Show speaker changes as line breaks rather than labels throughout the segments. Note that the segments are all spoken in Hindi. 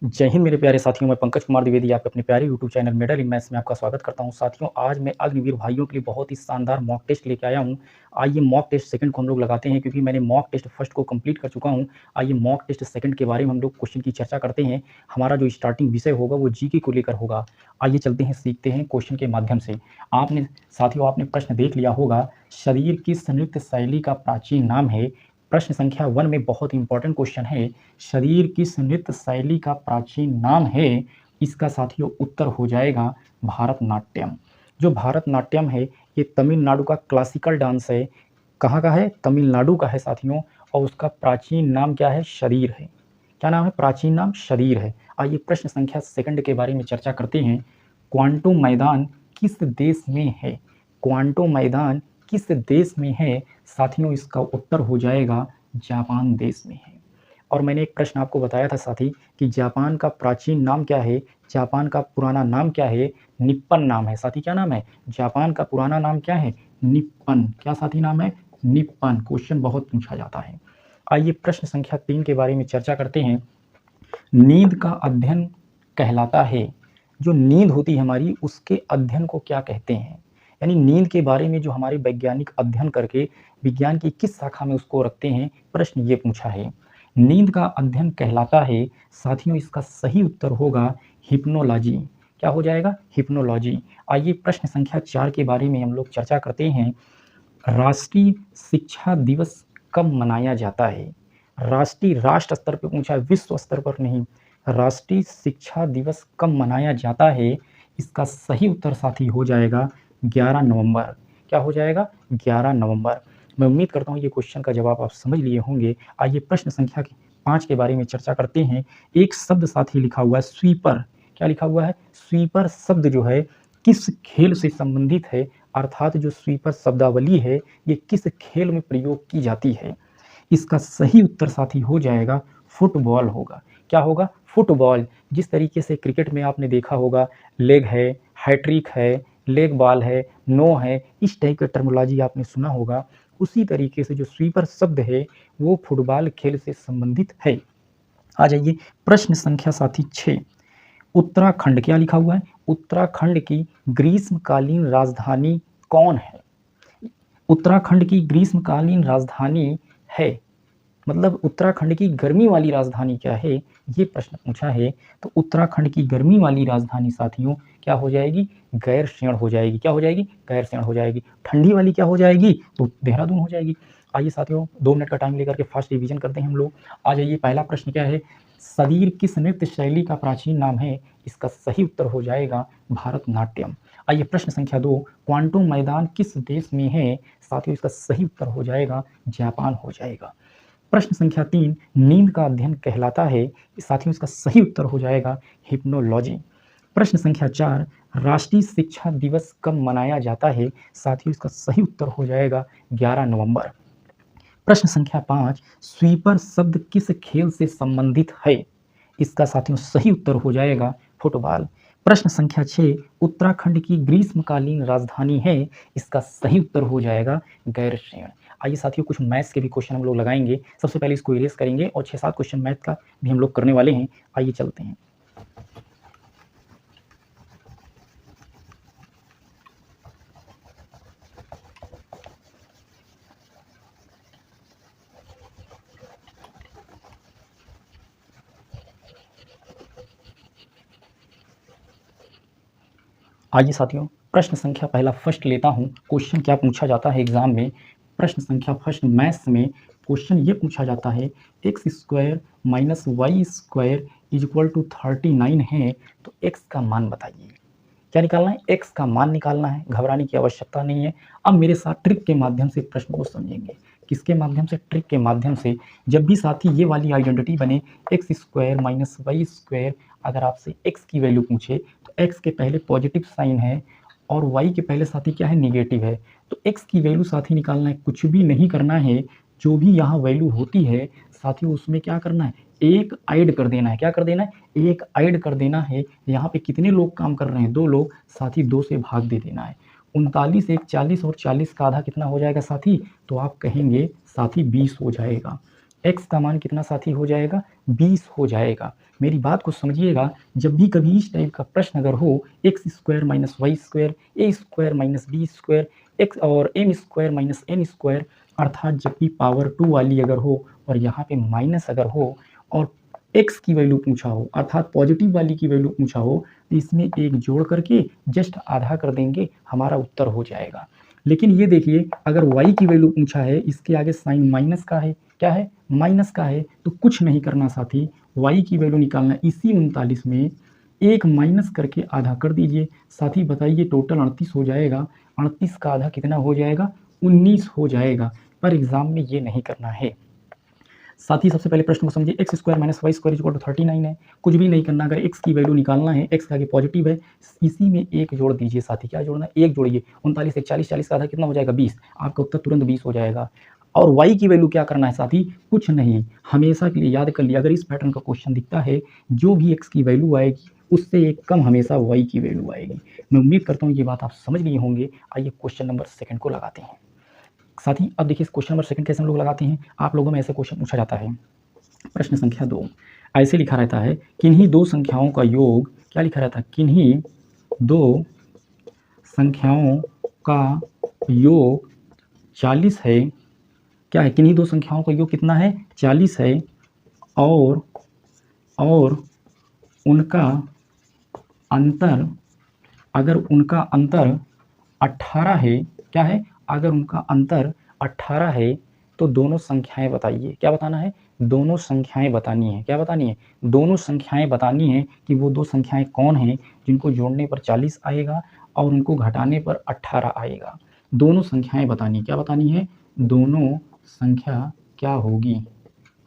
जय हिंद मेरे प्यारे साथियों, मैं पंकज कुमार द्विवेदी आपके अपने प्यारे YouTube channel medal in maths में आपका स्वागत करता हूं। साथियों, आज मैं अग्निवीर भाइयों के लिए बहुत ही शानदार मॉक टेस्ट लेके आया हूं। आइए मॉक टेस्ट सेकंड को हम लोग लगाते हैं, क्योंकि मैंने मॉक टेस्ट फर्स्ट को कंप्लीट कर चुका हूं। आइए मॉक टेस्ट सेकंड के बारे में हम लोग क्वेश्चन की चर्चा करते हैं। हमारा जो स्टार्टिंग विषय होगा वो जीके को लेकर होगा। आइए चलते हैं, सीखते हैं क्वेश्चन के माध्यम से। आपने प्रश्न देख लिया होगा, शरीर की संयुक्त शैली का प्राचीन नाम है। प्रश्न संख्या 1 में बहुत इंपॉर्टेंट क्वेश्चन है, शरीर की संयुक्त शैली का प्राचीन नाम है। इसका साथियों उत्तर हो जाएगा भारतनाट्यम। जो भारतनाट्यम है ये तमिलनाडु का क्लासिकल डांस है। कहाँ का है? तमिलनाडु का है साथियों। और उसका प्राचीन नाम क्या है? शरीर है। क्या नाम है? प्राचीन नाम शरीर है। आइए प्रश्न संख्या सेकंड के बारे में चर्चा करते हैं। क्वांटो मैदान किस देश में है? क्वांटो मैदान किस देश में है? साथियों इसका उत्तर हो जाएगा जापान देश में है। और मैंने एक प्रश्न आपको बताया था साथी कि जापान का प्राचीन नाम क्या है, जापान का पुराना नाम क्या है? निप्पन नाम है। साथी क्या नाम है? जापान का पुराना नाम क्या है? निप्पन। क्या साथी नाम है? निप्पन। क्वेश्चन बहुत पूछा जाता है। आइए प्रश्न संख्या 3 के बारे में चर्चा करते हैं। नींद का अध्ययन कहलाता है, जो नींद होती है हमारी उसके अध्ययन को क्या कहते हैं? यानी नींद के बारे में जो हमारे वैज्ञानिक अध्ययन करके विज्ञान की किस शाखा में उसको रखते हैं, प्रश्न ये पूछा है। नींद का अध्ययन कहलाता है साथियों, इसका सही उत्तर होगा हिप्नोलॉजी। क्या हो जाएगा? हिप्नोलॉजी। आइए प्रश्न संख्या 4 के बारे में हम लोग चर्चा करते हैं। राष्ट्रीय शिक्षा दिवस कब मनाया जाता है? राष्ट्र स्तर पर पूछा है, विश्व स्तर पर नहीं। राष्ट्रीय शिक्षा दिवस कब मनाया जाता है? इसका सही उत्तर साथी हो जाएगा 11 नवंबर। क्या हो जाएगा? 11 नवंबर। मैं उम्मीद करता हूँ ये क्वेश्चन का जवाब आप समझ लिए होंगे। आइए प्रश्न संख्या 5 के बारे में चर्चा करते हैं। एक शब्द साथी लिखा हुआ है स्वीपर। क्या लिखा हुआ है? स्वीपर शब्द जो है किस खेल से संबंधित है? अर्थात जो स्वीपर शब्दावली है ये किस खेल में प्रयोग की जाती है? इसका सही उत्तर साथी हो जाएगा फुटबॉल होगा। क्या होगा? फुटबॉल। जिस तरीके से क्रिकेट में आपने देखा होगा लेग है, हैट्रिक है, लेग बॉल है, नो है, इस टाइप का टर्मिनोलॉजी आपने सुना होगा। उसी तरीके से जो स्वीपर शब्द है वो फुटबॉल खेल से संबंधित है। आ जाइए प्रश्न संख्या साथी 6। उत्तराखंड। क्या लिखा हुआ है? उत्तराखंड की ग्रीष्मकालीन राजधानी कौन है? उत्तराखंड की ग्रीष्मकालीन राजधानी है, मतलब उत्तराखंड की गर्मी वाली राजधानी क्या है, ये प्रश्न पूछा है। तो उत्तराखंड की गर्मी वाली राजधानी साथियों क्या हो जाएगी? गैरसैंण हो जाएगी। क्या हो जाएगी? गैरसैंण हो जाएगी। ठंडी वाली क्या हो जाएगी? तो देहरादून हो जाएगी। आइए साथियों 2 मिनट का टाइम लेकर के फास्ट रिवीजन करते हैं हम लोग। आ जाइए, पहला प्रश्न क्या है? शरीर किस नृत्य शैली का प्राचीन नाम है? इसका सही उत्तर हो जाएगा भारतनाट्यम। आइए प्रश्न संख्या 2, क्वांटो मैदान किस देश में है? साथियों इसका सही उत्तर हो जाएगा जापान हो जाएगा। प्रश्न संख्या 3, नींद का अध्ययन कहलाता है? साथियों इसका सही उत्तर हो जाएगा हिप्नोलॉजी। प्रश्न संख्या 4, राष्ट्रीय शिक्षा दिवस कब मनाया जाता है? साथियों इसका सही उत्तर हो जाएगा 11 नवंबर। प्रश्न संख्या 5, स्वीपर शब्द किस खेल से संबंधित है? इसका साथियों सही उत्तर हो जाएगा फुटबॉल। प्रश्न संख्या 6, उत्तराखंड की ग्रीष्मकालीन राजधानी है? इसका सही उत्तर हो जाएगा गैरसैंण। आइए साथियों कुछ मैथ्स के भी क्वेश्चन हम लोग लगाएंगे। सबसे पहले इसको इरेज करेंगे और 6-7 क्वेश्चन मैथ का भी हम लोग करने वाले हैं। आइए चलते हैं। आइए साथियों प्रश्न संख्या पहला फर्स्ट लेता हूं। क्वेश्चन क्या पूछा जाता है एग्जाम में? प्रश्न संख्या फर्स्ट मैथ्स में क्वेश्चन ये पूछा जाता है, x square minus Y square is equal to 39 है, तो एक्स का मान बताइए। क्या निकालना है? एक्स का मान निकालना है। घबराने की आवश्यकता नहीं है। अब मेरे साथ ट्रिक के माध्यम से प्रश्न को समझेंगे। किसके माध्यम से? ट्रिक के माध्यम से। जब भी साथी ये वाली आइडेंटिटी बने, x square minus Y square, अगर आपसे एक्स की वैल्यू पूछे तो एक्स के पहले पॉजिटिव साइन है और वाई के पहले साथी क्या है? नेगेटिव है। तो एक्स की वैल्यू साथी निकालना है। कुछ भी नहीं करना है, जो भी यहाँ वैल्यू होती है साथी उसमें क्या करना है? एक ऐड कर देना है। क्या कर देना है? एक ऐड कर देना है। यहाँ पे कितने लोग काम कर रहे हैं? 2 लोग। साथी 2 से भाग दे देना है। 39 एक 40 और 40 का आधा कितना हो जाएगा साथी? तो आप कहेंगे साथी 20 हो जाएगा। x का मान कितना साथी हो जाएगा, 20 हो जाएगा। मेरी बात को समझिएगा, जब भी कभी इस टाइप का प्रश्न अगर हो, X square minus Y square, A square minus B square, X और M square minus N square, अर्थात जब भी पावर 2 वाली अगर हो और यहाँ पे माइनस अगर हो और x की वैल्यू पूछा हो, अर्थात पॉजिटिव वाली की वैल्यू पूछा हो, तो इसमें एक जोड़ करके जस्ट आधा कर देंगे, हमारा उत्तर हो जाएगा। लेकिन ये देखिए, अगर y की वैल्यू पूछा है, इसके आगे साइन माइनस का है, क्या है, माइनस का है, तो कुछ नहीं करना साथी, y की वैल्यू निकालना, इसी 39 में एक माइनस करके आधा कर दीजिए। साथी बताइए टोटल 38 हो जाएगा, 38 का आधा कितना हो जाएगा, 19 हो जाएगा। पर एग्जाम में ये नहीं करना है साथी। सबसे पहले प्रश्न को समझिए, x square minus Y square equal to 39 है। कुछ भी नहीं करना, अगर एक्स की वैल्यू निकालना है, एक्स का आगे पॉजिटिव है, इसी में एक जोड़ दीजिए साथी। क्या जोड़ना, एक जोड़िए, 39 एक 40, 40 का आधा कितना हो जाएगा, 20। आपका उत्तर तुरंत 20 हो जाएगा। और y की वैल्यू क्या करना है साथी, कुछ नहीं, हमेशा के लिए याद कर लिया, अगर इस पैटर्न का क्वेश्चन दिखता है, जो भी x की वैल्यू आएगी उससे एक कम हमेशा y की वैल्यू आएगी। मैं उम्मीद करता हूँ ये बात आप समझ लिए होंगे। आइए क्वेश्चन नंबर सेकंड को लगाते हैं साथी। अब देखिए क्वेश्चन नंबर सेकंड कैसे हम लोग लगाते हैं, आप लोगों में ऐसे क्वेश्चन पूछा जाता है। प्रश्न संख्या 2 ऐसे लिखा रहता है, किन्हीं दो संख्याओं का योग, क्या लिखा रहता है, किन्हीं दो संख्याओं का योग 40 है। क्या है, किन्हीं दो संख्याओं का योग कितना है, 40 है, और उनका अंतर, अगर उनका अंतर 18 है, क्या है, अगर उनका अंतर 18 है, तो दोनों संख्याएं बताइए। क्या बताना है, दोनों संख्याएं बतानी है। क्या बतानी है, दोनों संख्याएं बतानी है कि वो दो संख्याएं कौन हैं जिनको जोड़ने पर 40 आएगा और उनको घटाने पर 18 आएगा। दोनों संख्याएं बतानी, क्या बतानी है, दोनों संख्या क्या होगी,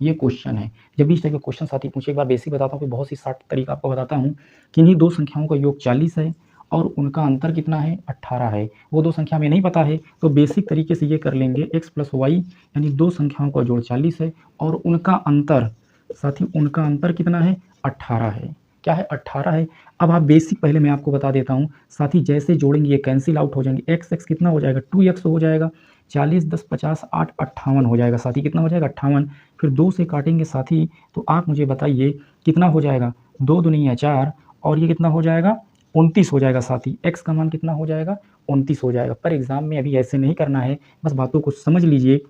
ये क्वेश्चन है। जब भी इस टाइप के क्वेश्चन साथी पूछे, एक बार बेसिक बताता हूँ, फिर बहुत सी शार्ट तरीका आपको बताता हूँ। किन्हीं दो संख्याओं का योग 40 है और उनका अंतर कितना है, 18 है। वो दो संख्या में नहीं पता है, तो बेसिक तरीके से ये कर लेंगे, x प्लस वाई, यानी दो संख्याओं का जोड़ 40 है और उनका अंतर साथी, उनका अंतर कितना है, 18 है। क्या है, 18 है। अब आप बेसिक पहले मैं आपको बता देता हूँ साथी, जैसे जोड़ेंगे ये कैंसिल आउट हो जाएंगे, x कितना हो जाएगा, 2x हो जाएगा, 40 10 50 8 58 हो जाएगा साथी। कितना हो जाएगा, 58। फिर 2 से काटेंगे साथी, तो आप मुझे बताइए कितना हो जाएगा, 2 दूनी है 4, और ये कितना हो जाएगा, 29 हो जाएगा साथी। x का मान कितना हो जाएगा, 29 हो जाएगा। पर एग्जाम में अभी ऐसे नहीं करना है, बस बातों को समझ लीजिए।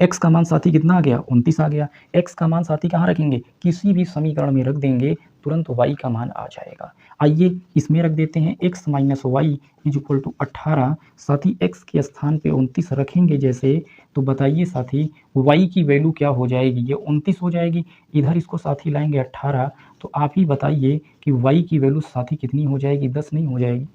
x का मान साथी कितना आ गया, 29 आ गया। x का मान साथी कहाँ रखेंगे, किसी भी समीकरण में रख देंगे, तुरंत y का मान आ जाएगा। आइए इसमें रख देते हैं, x minus y is equal to 18। साथी x के स्थान पे 29 रखेंगे जैसे, तो बताइए साथी y की वैल्यू क्या हो जाएगी, ये 29 हो जाएगी। इधर इसको साथी लाएंगे 18, तो आप ही बताइए कि y की वैल्यू साथी कितनी हो जाएगी, 10 नहीं हो जाएगी,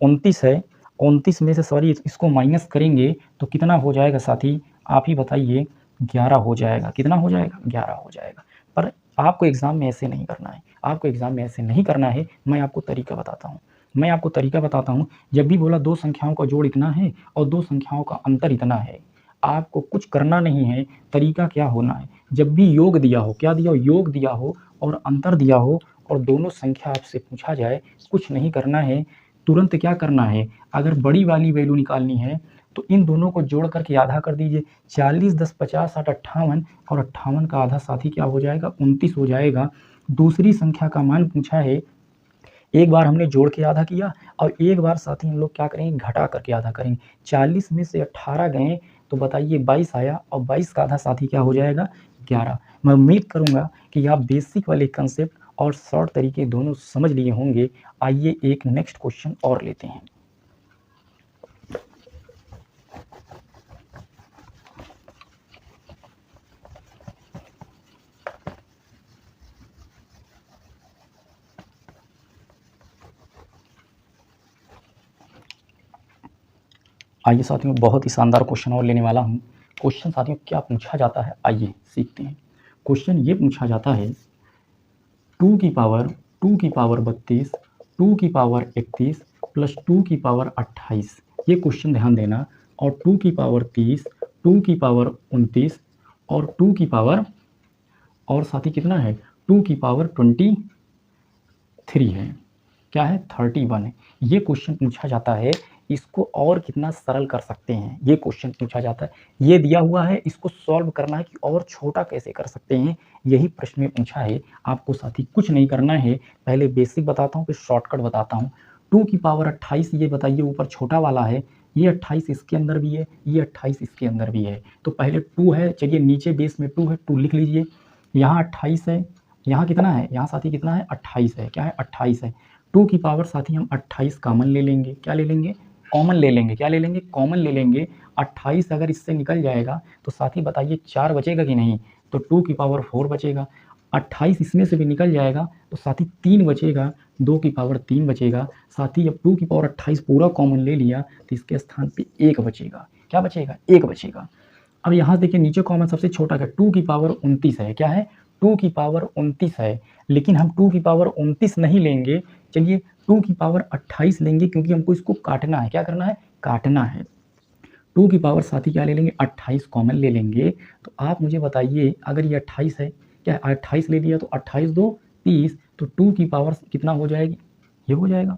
29 है। 29 में से सॉरी इसको माइनस करेंगे तो कितना हो जाएगा साथी, आप ही बताइए, 11 हो जाएगा। कितना हो जाएगा, 11 हो जाएगा। पर आपको एग्जाम में ऐसे नहीं करना है, आपको एग्जाम में ऐसे नहीं करना है। मैं आपको तरीका बताता हूँ, मैं आपको तरीका बताता हूँ। जब भी बोला दो संख्याओं का जोड़ इतना है और दो संख्याओं का अंतर इतना है, आपको कुछ करना नहीं है। तरीका क्या होना है, जब भी योग दिया हो, क्या दिया हो, योग दिया हो और अंतर दिया हो और दोनों संख्या आपसे पूछा जाए, कुछ नहीं करना है, तुरंत क्या करना है, अगर बड़ी वाली वैल्यू निकालनी है तो इन दोनों को जोड़ करके आधा कर दीजिए। 40 10 50 60 58, और 58 का आधा साथी क्या हो जाएगा, 29 हो जाएगा। दूसरी संख्या का मान पूछा है, एक बार हमने जोड़ के आधा किया और एक बार साथी हम लोग क्या करेंगे, घटा करके आधा करेंगे। 40 में से 18 गए तो बताइए 22 आया, और 22 का आधा साथी क्या हो जाएगा, 11। मैं उम्मीद करूंगा कि आप बेसिक वाले कंसेप्ट और शॉर्ट तरीके दोनों समझ लिए होंगे। आइए एक नेक्स्ट क्वेश्चन और लेते हैं। आइए साथियों, बहुत ही शानदार क्वेश्चन और लेने वाला हूँ। क्वेश्चन साथियों क्या पूछा जाता है, आइए सीखते हैं। क्वेश्चन ये पूछा जाता है, 2 की पावर 32, 2 की पावर 31 प्लस 2 की पावर 28, ये क्वेश्चन ध्यान देना। और 2 की पावर 30, 2 की पावर 29 और 2 की पावर, और साथी कितना है, 2 की पावर 23 है, क्या है, 31 है। ये क्वेश्चन पूछा जाता है इसको और कितना सरल कर सकते हैं, ये क्वेश्चन पूछा जाता है। ये दिया हुआ है, इसको सॉल्व करना है कि और छोटा कैसे कर सकते हैं, यही प्रश्न में पूछा है। आपको साथी कुछ नहीं करना है, पहले बेसिक बताता हूँ, फिर शॉर्टकट बताता हूँ। 2 की पावर 28 ये बताइए ऊपर छोटा वाला है, ये 28 इसके अंदर भी है, ये 28 इसके अंदर भी है। तो पहले 2 है, चलिए नीचे बेस में 2 है, 2 लिख लीजिए। यहाँ 28 है, यहाँ कितना है, यहाँ साथी कितना है, 28 है। क्या है, 28 है। 2 की पावर साथी हम 28 कॉमन ले लेंगे। क्या ले लेंगे, कॉमन ले लेंगे। क्या ले लेंगे, कॉमन ले लेंगे। 28 अगर इससे निकल जाएगा तो साथी बताइए 4 बचेगा कि नहीं, तो 2 की पावर 4 बचेगा। 28 इसमें से भी निकल जाएगा तो साथी 3 बचेगा, 2 की पावर 3 बचेगा। साथी जब 2 की पावर 28 पूरा कॉमन ले लिया तो इसके स्थान पे 1 बचेगा। क्या बचेगा, 1 बचेगा। अब यहाँ देखिए नीचे कॉमन सबसे छोटा क्या, 2 की पावर 29 है। क्या है, 2 की पावर 29 है, लेकिन हम 2 की पावर 29 नहीं लेंगे, चलिए 2 की पावर 28 लेंगे, क्योंकि हमको इसको काटना है। क्या करना है, काटना है। 2 की पावर साथी क्या ले लेंगे, 28 कॉमन ले लेंगे। तो आप मुझे बताइए अगर ये 28 है, क्या 28 ले लिया तो 28 2 30, तो 2 की पावर कितना हो जाएगी, ये हो जाएगा।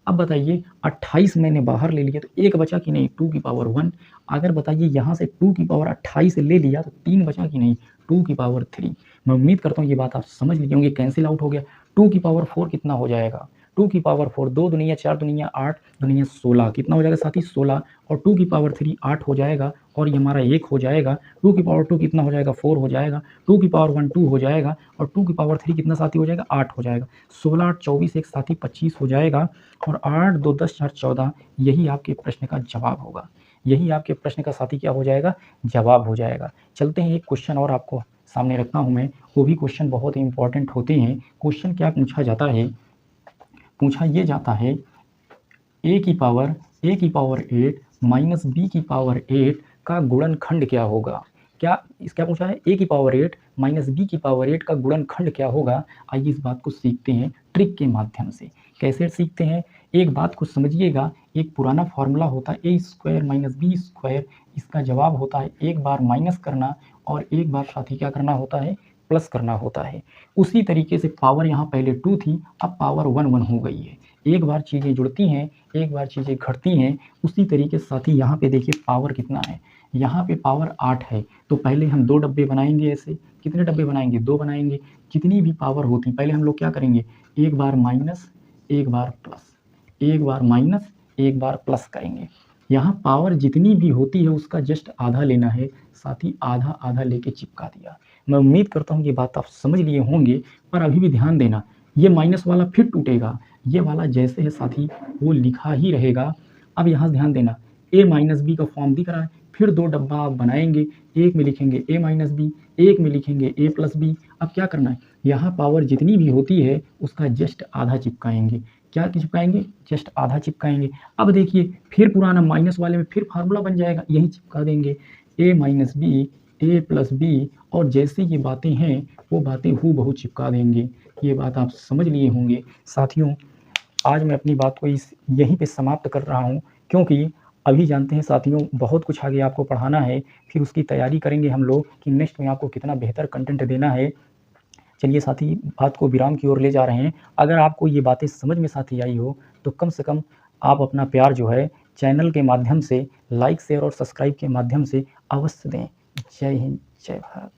अब बताइए 28 मैंने बाहर ले लिया तो 1 बचा कि नहीं, 2 की पावर 1। अगर बताइए यहाँ से 2 की पावर 28 ले लिया तो 3 बचा कि नहीं, 2 की पावर 3। मैं उम्मीद करता हूँ ये बात आप समझ लिए होंगे, कैंसिल आउट हो गया। 2 की पावर 4 कितना हो जाएगा, 2 की पावर 4 2 दुनिया 4 दुनिया 8 दुनिया 16, कितना हो जाएगा साथी 16, और 2 की पावर 3 8 हो जाएगा, और ये हमारा 1 हो जाएगा। 2 की पावर 2 कितना हो जाएगा, 4 हो जाएगा। 2 की पावर 1 2 हो जाएगा, और 2 की पावर 3 कितना साथी हो जाएगा, 8 हो जाएगा। 16 8 24 एक साथी 25 हो जाएगा, और 8 2 10 4 14, यही आपके प्रश्न का जवाब होगा। यही आपके प्रश्न का साथी क्या हो जाएगा, जवाब हो जाएगा। चलते हैं एक क्वेश्चन और आपको सामने रखता हूँ मैं, वो भी क्वेश्चन बहुत ही इंपॉर्टेंट होते हैं। क्वेश्चन क्या पूछा जाता है, पूछा ये जाता है a की पावर 8 माइनस b की पावर 8 का गुणनखंड क्या होगा। क्या पूछा है, a की पावर 8 माइनस b की पावर 8 का गुणनखंड क्या होगा। आइए इस बात को सीखते हैं ट्रिक के माध्यम से। कैसे सीखते हैं, एक बात को समझिएगा, एक पुराना फॉर्मूला होता है a square minus B square, इसका जवाब होता है एक बार माइनस करना और एक बार साथ ही क्या करना होता है, प्लस करना होता है। उसी तरीके से पावर यहाँ पहले 2 थी, अब पावर 1 1 हो गई है। एक बार चीज़ें जुड़ती हैं, एक बार चीज़ें घटती हैं। उसी तरीके से साथ ही यहाँ पे देखिए पावर कितना है, यहाँ पे पावर 8 है, तो पहले हम 2 डब्बे बनाएंगे। ऐसे कितने डब्बे बनाएंगे, 2 बनाएंगे। जितनी भी पावर होती पहले हम लोग क्या करेंगे, एक बार माइनस एक बार प्लस, एक बार माइनस एक बार प्लस करेंगे। यहाँ पावर जितनी भी होती है उसका जस्ट आधा लेना है, साथ ही आधा आधा लेके चिपका दिया। मैं उम्मीद करता हूँ ये बात आप समझ लिए होंगे, पर अभी भी ध्यान देना, ये माइनस वाला फिर टूटेगा, ये वाला जैसे है साथी वो लिखा ही रहेगा। अब यहाँ ध्यान देना, a माइनस बी का फॉर्म दिख रहा है, फिर 2 डब्बा आप बनाएंगे, एक में लिखेंगे a माइनस बी, एक में लिखेंगे a प्लस बी। अब क्या करना है, यहाँ पावर जितनी भी होती है उसका जस्ट आधा चिपकाएंगे। क्या चिपकाएंगे, जस्ट आधा चिपकाएंगे। अब देखिए फिर पुराना माइनस वाले में फिर फार्मूला बन जाएगा, यही चिपका देंगे a minus b a plus b, और जैसे ये बातें हैं वो बातें हूबहू चिपका देंगे। ये बात आप समझ लिए होंगे। साथियों आज मैं अपनी बात को यहीं पे समाप्त कर रहा हूँ, क्योंकि अभी जानते हैं साथियों बहुत कुछ आगे आपको पढ़ाना है, फिर उसकी तैयारी करेंगे हम लोग कि नेक्स्ट में आपको कितना बेहतर कंटेंट देना है। चलिए साथी बात को विराम की ओर ले जा रहे हैं। अगर आपको ये बातें समझ में साथी आई हो तो कम से कम आप अपना प्यार जो है चैनल के माध्यम से लाइक शेयर और सब्सक्राइब के माध्यम से अवश्य दें। जय हिंद, जय भारत।